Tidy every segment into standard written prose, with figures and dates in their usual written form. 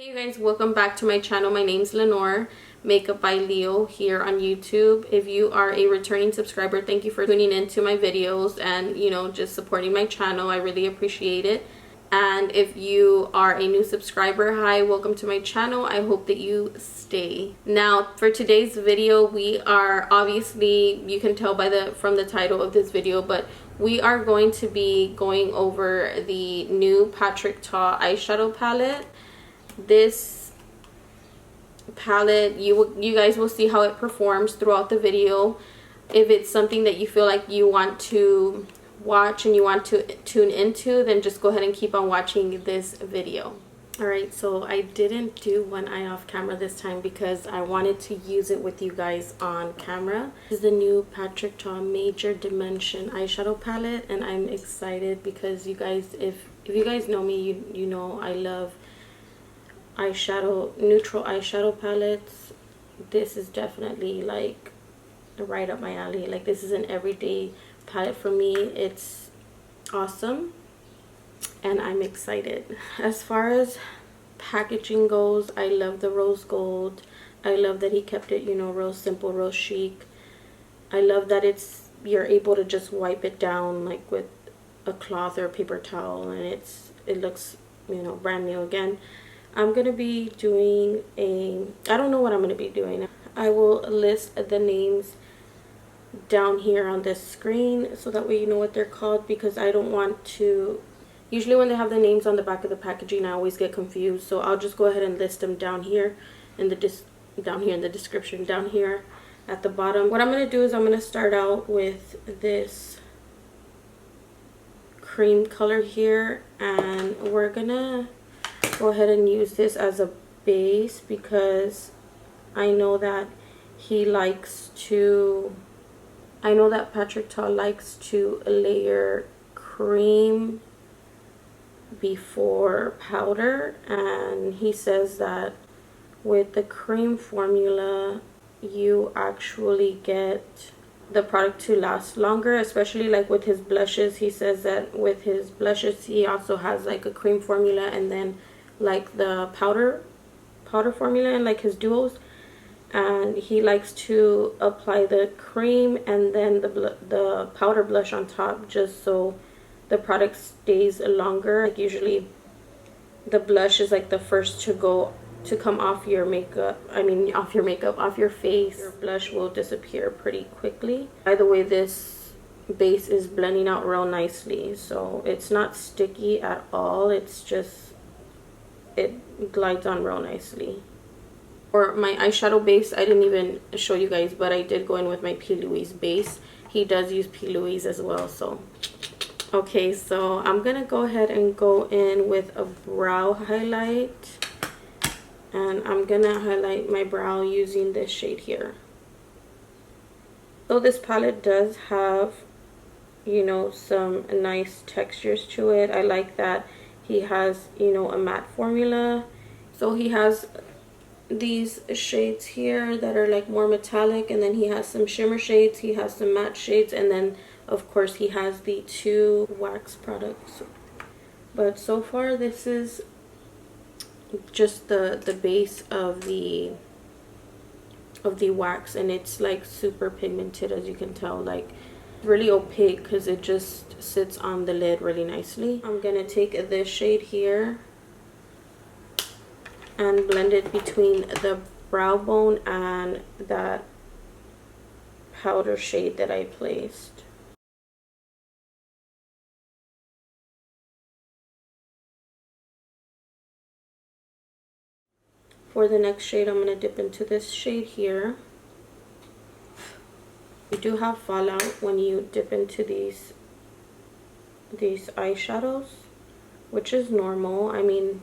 Hey you guys, welcome back to my channel. My name's Lenore, Makeup by Leo here on YouTube. If you are a returning subscriber, thank you for tuning into my videos and just supporting my channel. I really appreciate it. And if you are a new subscriber, hi, welcome to my channel. I hope that you stay. Now for today's video, we are obviously, you can tell by from the title of this video, but we are going to be going over the new Patrick Ta eyeshadow palette. This palette, you guys will see how it performs throughout the video. If it's something that you feel like you want to watch and you want to tune into, then just go ahead and keep on watching this video. Alright, so I didn't do one eye off camera this time because I wanted to use it with you guys on camera. This is the new Patrick Ta Major Dimension eyeshadow palette, and I'm excited because you guys, if you guys know me, you know I love neutral eyeshadow palettes. This is definitely like right up my alley. Like, this is an everyday palette for me. It's awesome and I'm excited. As far as packaging goes, I love the rose gold. I love that he kept it, real simple, real chic. I love that you're able to just wipe it down like with a cloth or a paper towel, and it looks brand new again. I'm going to be doing I don't know what I'm going to be doing. I will list the names down here on this screen so that way you know what they're called, because I don't want to, usually when they have the names on the back of the packaging I always get confused, so I'll just go ahead and list them down here in the description, down here at the bottom. What I'm going to do is I'm going to start out with this cream color here, and we're going to go ahead and use this as a base because I know that Patrick Ta likes to layer cream before powder, and he says that with the cream formula you actually get the product to last longer, especially like with his blushes. He says that with his blushes he also has like a cream formula and then like the powder formula and like his duos, and he likes to apply the cream and then the powder blush on top, just so the product stays longer. Like, usually the blush is like the first to come off your makeup, off your face. Your blush will disappear pretty quickly. By the way, this base is blending out real nicely, so it's not sticky at all. It's just, it glides on real nicely. For my eyeshadow base, I didn't even show you guys, but I did go in with my P. Louise base. He does use P. Louise as well, so okay. So I'm gonna go ahead and go in with a brow highlight, and I'm gonna highlight my brow using this shade here. So this palette does have some nice textures to it. I like that he has a matte formula. So he has these shades here that are like more metallic, and then he has some shimmer shades, he has some matte shades, and then of course he has the two wax products. But so far this is just the base of the wax, and it's like super pigmented, as you can tell, like really opaque because it just sits on the lid really nicely. I'm gonna take this shade here and blend it between the brow bone and that powder shade that I placed. For the next shade, I'm gonna dip into this shade here. You do have fallout when you dip into these eyeshadows, which is normal. I mean,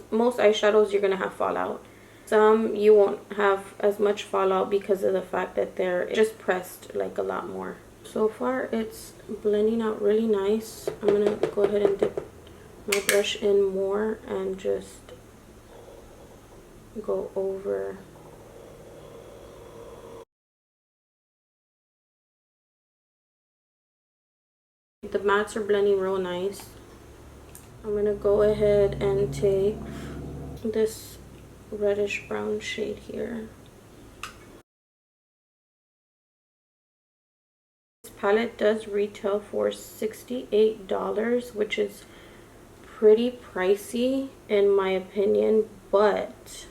most eyeshadows you're gonna have fallout. Some you won't have as much fallout because of the fact that they're just pressed like a lot more. So far it's blending out really nice. I'm gonna go ahead and dip my brush in more and just go over. The mattes are blending real nice. I'm gonna go ahead and take this reddish brown shade here. This palette does retail for $68, which is pretty pricey in my opinion, but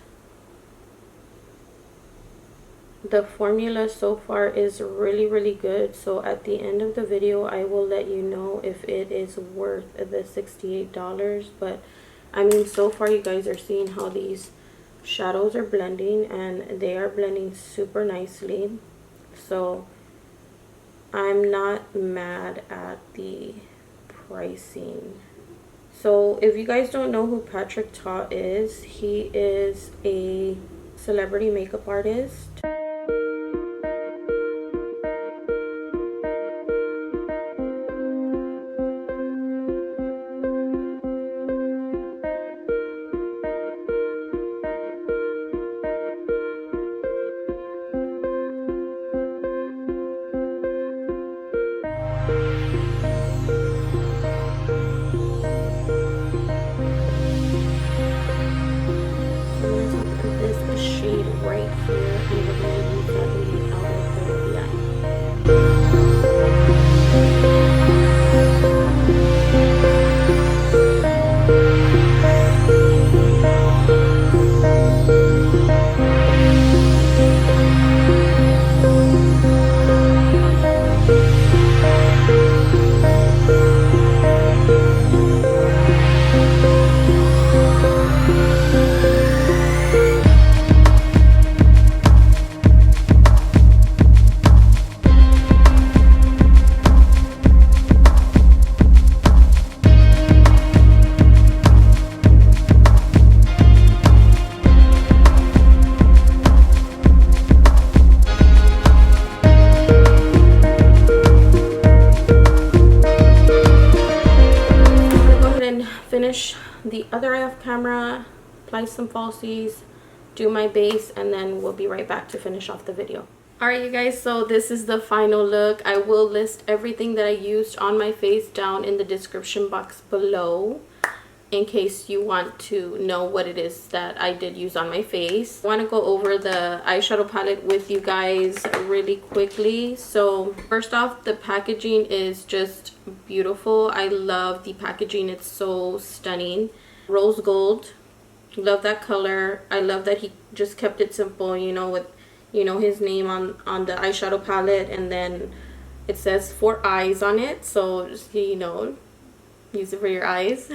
the formula so far is really good. So at the end of the video I will let you know if it is worth the $68. But I mean, so far you guys are seeing how these shadows are blending, and they are blending super nicely. So I'm not mad at the pricing. So if you guys don't know who Patrick Ta is, he is a celebrity makeup artist. Finish the other eye off camera, apply some falsies, do my base, and then we'll be right back to finish off the video. Alright you guys, so this is the final look. I will list everything that I used on my face down in the description box below, in case you want to know what it is that I did use on my face. I want to go over the eyeshadow palette with you guys really quickly. So first off, the packaging is just beautiful. I love the packaging. It's so stunning. Rose gold, love that color. I love that he just kept it simple, you know, with, you know, his name on the eyeshadow palette, and then it says 4 eyes on it, so just, you know, use it for your eyes.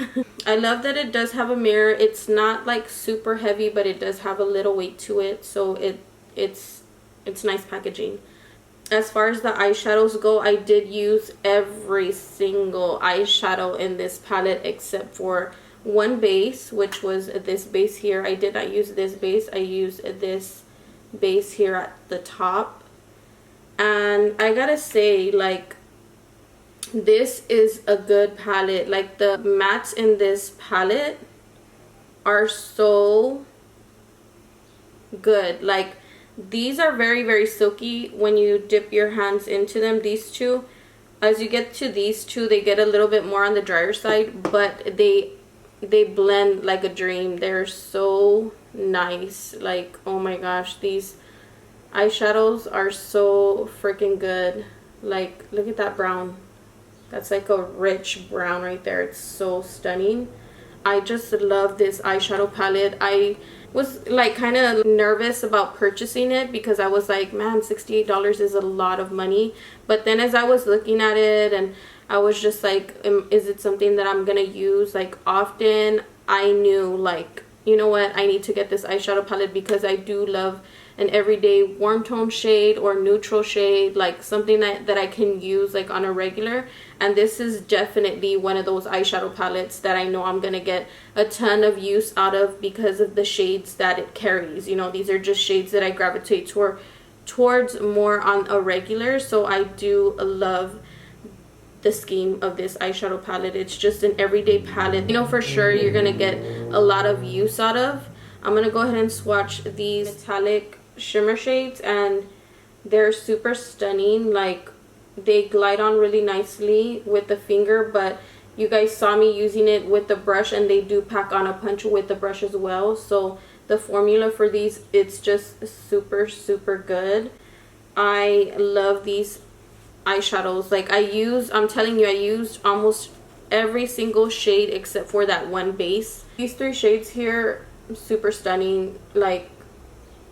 I love that it does have a mirror. It's not like super heavy, but it does have a little weight to it, so it's nice packaging. As far as the eyeshadows go, I did use every single eyeshadow in this palette except for one base, which was this base here. I did not use this base. I used this base here at the top, and I gotta say, like, this is a good palette. Like, the mattes in this palette are so good. Like, these are very silky when you dip your hands into them. These two, as you get to these two, they get a little bit more on the drier side, but they blend like a dream. They're so nice. Like, oh my gosh, these eyeshadows are so freaking good. Like, look at that brown. That's like a rich brown right there. It's so stunning. I just love this eyeshadow palette. I was like kind of nervous about purchasing it because I was like, man, $68 is a lot of money. But then as I was looking at it, and I was just like, is it something that I'm gonna use like often? I knew, like, you know what, I need to get this eyeshadow palette because I do love an everyday warm tone shade or neutral shade, like something that I can use like on a regular. And this is definitely one of those eyeshadow palettes that I know I'm gonna get a ton of use out of because of the shades that it carries. You know, these are just shades that I gravitate towards more on a regular. So I do love the scheme of this eyeshadow palette. It's just an everyday palette, you know, for sure you're gonna get a lot of use out of. I'm gonna go ahead and swatch these metallic shimmer shades, and they're super stunning. Like, they glide on really nicely with the finger, but You guys saw me using it with the brush, and they do pack on a punch with the brush as well. So the formula for these, it's just super, super good. I love these eyeshadows. Like I'm telling you, I used almost every single shade except for that one base. These 3 shades here, super stunning. Like,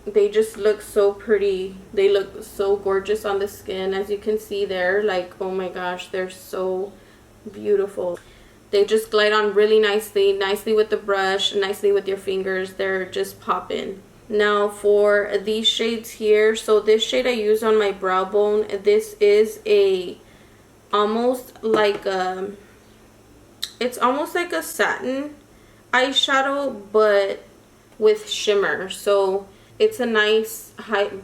they just look so pretty. They look so gorgeous on the skin, as you can see there. Like, oh my gosh, they're so beautiful. They just glide on really nicely with the brush, nicely with your fingers. They're just popping. Now for these shades here, so this shade I use on my brow bone. This is almost like a satin eyeshadow, but with shimmer. So it's a nice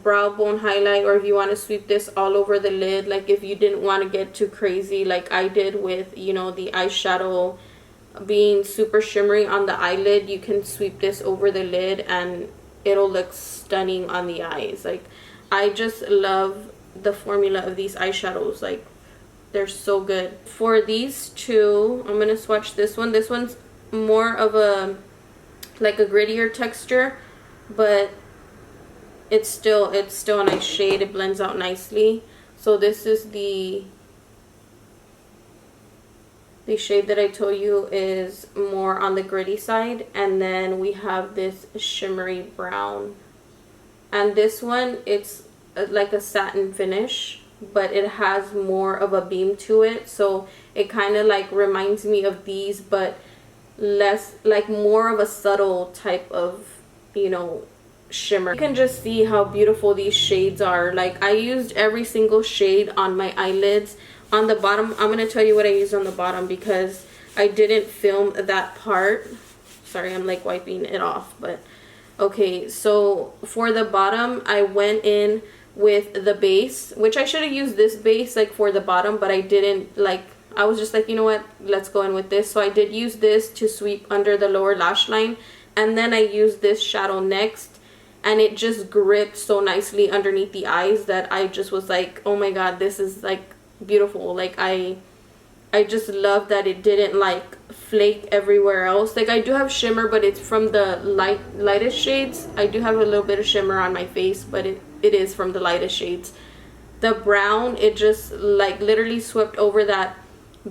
brow bone highlight, or if you want to sweep this all over the lid, like if you didn't want to get too crazy like I did with, you know, the eyeshadow being super shimmery on the eyelid, you can sweep this over the lid and it'll look stunning on the eyes. Like, I just love the formula of these eyeshadows. Like, they're so good. For these 2, I'm gonna swatch this one. This one's more of a grittier texture, but it's still a nice shade. It blends out nicely. So this is the shade that I told you is more on the gritty side, and then we have this shimmery brown, and this one, it's like a satin finish, but it has more of a beam to it, so it kind of like reminds me of these, but less, like more of a subtle type of, you know, shimmer. You can just see how beautiful these shades are. Like, I used every single shade on my eyelids. On the bottom, I'm going to tell you what I used on the bottom because I didn't film that part. Sorry, I'm like wiping it off, but okay. So for the bottom, I went in with the base, which I should have used this base like for the bottom, but I didn't. Like, I was just like, you know what, let's go in with this. So I did use this to sweep under the lower lash line, and then I used this shadow next, and it just gripped so nicely underneath the eyes that I just was like, oh my god, this is like beautiful. Like, I just love that it didn't like flake everywhere else. Like, I do have shimmer, but it's from the lightest shades. I do have a little bit of shimmer on my face, but it is from the lightest shades. The brown, it just like literally swept over that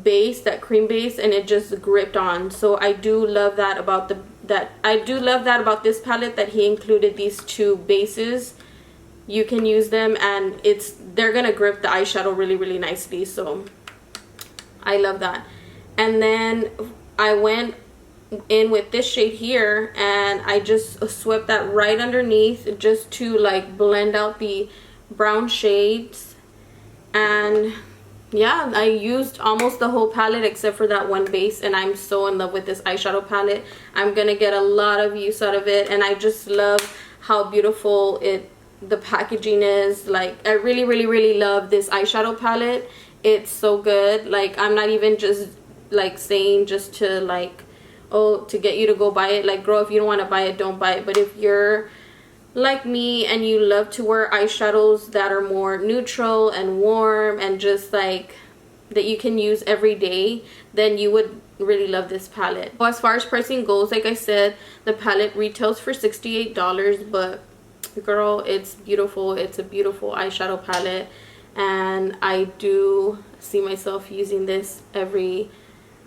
base, that cream base, and it just gripped on. So I do love that about about this palette, that he included these 2 bases. You can use them and they're gonna grip the eyeshadow really, really nicely. So I love that. And then I went in with this shade here, and I just swept that right underneath just to like blend out the brown shades. And yeah, I used almost the whole palette except for that one base, and I'm so in love with this eyeshadow palette. I'm gonna get a lot of use out of it, and I just love how beautiful the packaging is. Like, I really, really, really love this eyeshadow palette. It's so good. Like, I'm not even just like saying just to like, oh, to get you to go buy it. Like, girl, if you don't want to buy it, don't buy it. But if you're like me and you love to wear eyeshadows that are more neutral and warm and just like that you can use every day, then you would really love this palette. Well, as far as pricing goes, like I said, the palette retails for $68, but girl, it's beautiful. It's a beautiful eyeshadow palette, and I do see myself using this every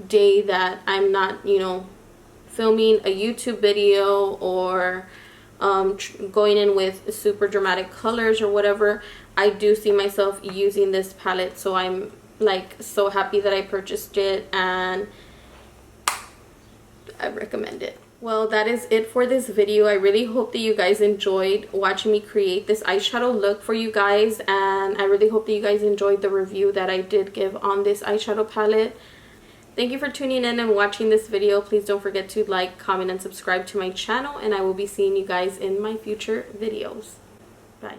day that I'm not, you know, filming a YouTube video or going in with super dramatic colors or whatever. I do see myself using this palette, so I'm like so happy that I purchased it, and I recommend it. Well, that is it for this video. I really hope that you guys enjoyed watching me create this eyeshadow look for you guys, and I really hope that you guys enjoyed the review that I did give on this eyeshadow palette. Thank you for tuning in and watching this video. Please don't forget to like, comment, and subscribe to my channel, and I will be seeing you guys in my future videos. Bye.